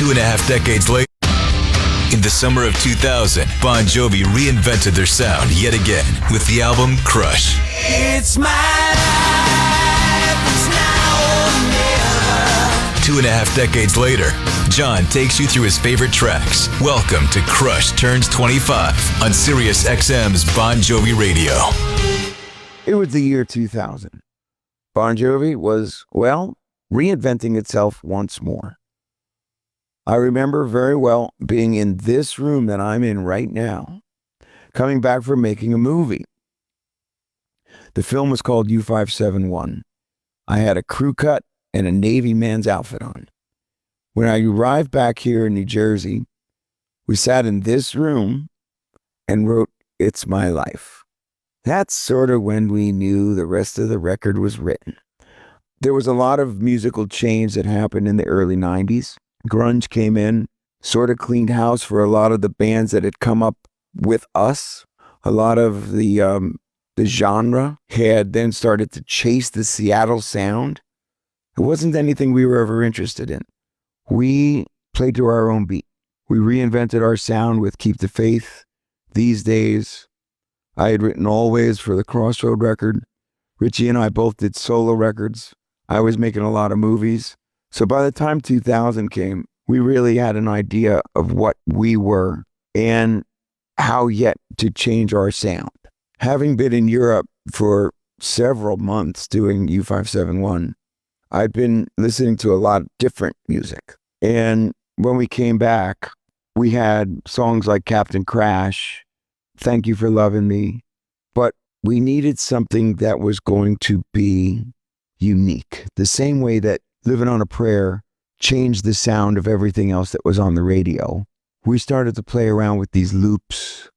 2.5 decades later, in the summer of 2000, Bon Jovi reinvented their sound yet again with the album Crush. It's my life, it's now or never. 2.5 decades later, John takes you through his favorite tracks. Welcome to Crush Turns 25 on Sirius XM's Bon Jovi Radio. It was the year 2000. Bon Jovi was, well, reinventing itself once more. I remember very well being in this room that I'm in right now, coming back from making a movie. The film was called U-571. I had a crew cut and a Navy man's outfit on. When I arrived back here in New Jersey, we sat in this room and wrote It's My Life. That's sort of when we knew the rest of the record was written. There was a lot of musical change that happened in the early 90s. Grunge came in, sort of cleaned house for a lot of the bands that had come up with us. A lot of the genre had then started to chase the Seattle sound. It wasn't anything we were ever interested in. We played to our own beat. We reinvented our sound with Keep the Faith. These Days. I had written Always for the Crossroad record. Richie and I both did solo records. I was making a lot of movies. So by the time 2000 came, we really had an idea of what we were and how yet to change our sound. Having been in Europe for several months doing U-571, I'd been listening to a lot of different music. And when we came back, we had songs like Captain Crash, Thank You for Loving Me, but we needed something that was going to be unique. The same way that Living on a Prayer changed the sound of everything else that was on the radio. We started to play around with these loops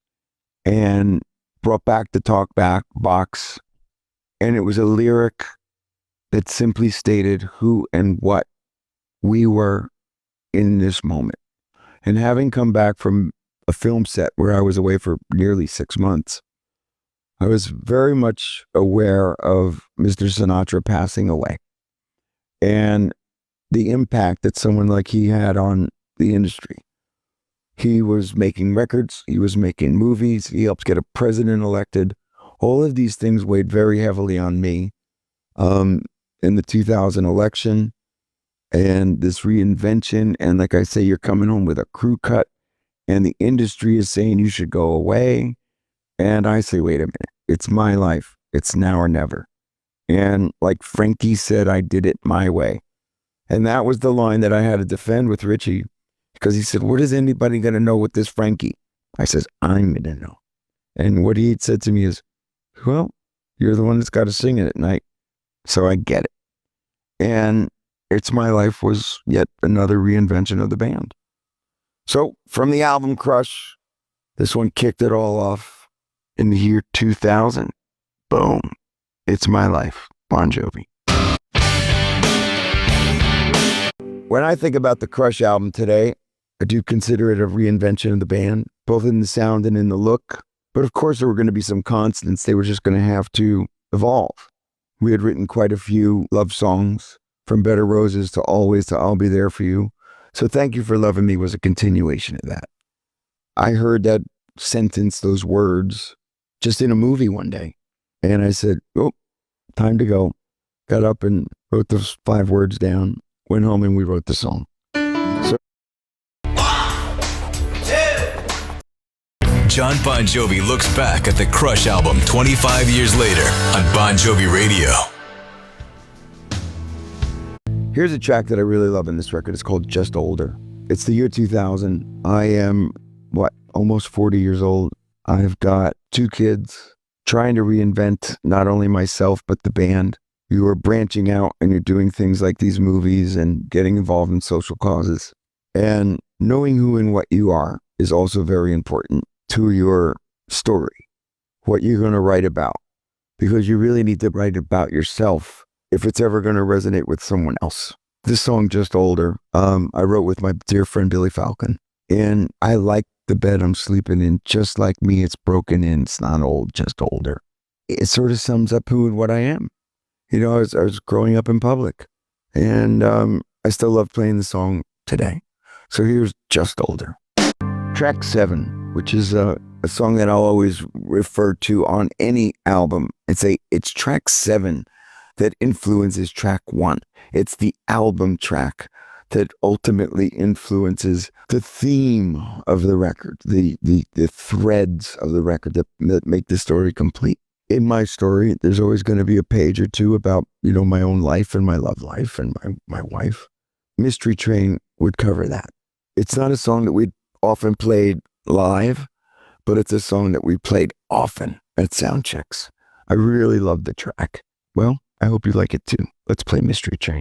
and brought back the talk back box. And it was a lyric that simply stated who and what we were in this moment. And having come back from a film set where I was away for nearly 6 months, I was very much aware of Mr. Sinatra passing away and the impact that someone like he had on the industry. He was making records, he was making movies, he helped get a president elected. All of these things weighed very heavily on me in the 2000 election and this reinvention. And like I say, you're coming home with a crew cut and the industry is saying you should go away. And I say, wait a minute, it's my life. It's now or never. And like Frankie said, I did it my way. And that was the line that I had to defend with Richie, because he said, what is anybody going to know with this Frankie? I says, I'm going to know. And what he had said to me is, well, you're the one that's got to sing it at night. So I get it. And It's My Life was yet another reinvention of the band. So from the album Crush, this one kicked it all off in the year 2000. Boom. It's My Life, Bon Jovi. When I think about the Crush album today, I do consider it a reinvention of the band, both in the sound and in the look. But of course, there were going to be some constants. They were just going to have to evolve. We had written quite a few love songs, from Better Roses to Always to I'll Be There For You. So Thank You for Loving Me was a continuation of that. I heard that sentence, those words, just in a movie one day. And I said, oh, time to go. Got up and wrote those 5 words down, went home and we wrote the song. So John Bon Jovi looks back at the Crush album 25 years later on Bon Jovi Radio. Here's a track that I really love in this record. It's called Just Older. It's the year 2000. I am, almost 40 years old. I've got 2 kids, trying to reinvent not only myself, but the band. You are branching out and you're doing things like these movies and getting involved in social causes. And knowing who and what you are is also very important to your story, what you're going to write about, because you really need to write about yourself if it's ever going to resonate with someone else. This song, Just Older, I wrote with my dear friend Billy Falcon. And I like the bed I'm sleeping in, just like me, it's broken in, it's not old, just older. It sort of sums up who and what I am. You know, I was growing up in public, and I still love playing the song today. So here's Just Older. Track 7, which is a song that I'll always refer to on any album. It's track 7 that influences track 1. It's the album track that ultimately influences the theme of the record, the threads of the record that make the story complete. In my story, there's always going to be a page or two about, my own life and my love life and my wife. Mystery Train would cover that. It's not a song that we often played live, but it's a song that we played often at sound checks. I really love the track. Well, I hope you like it too. Let's play Mystery Train.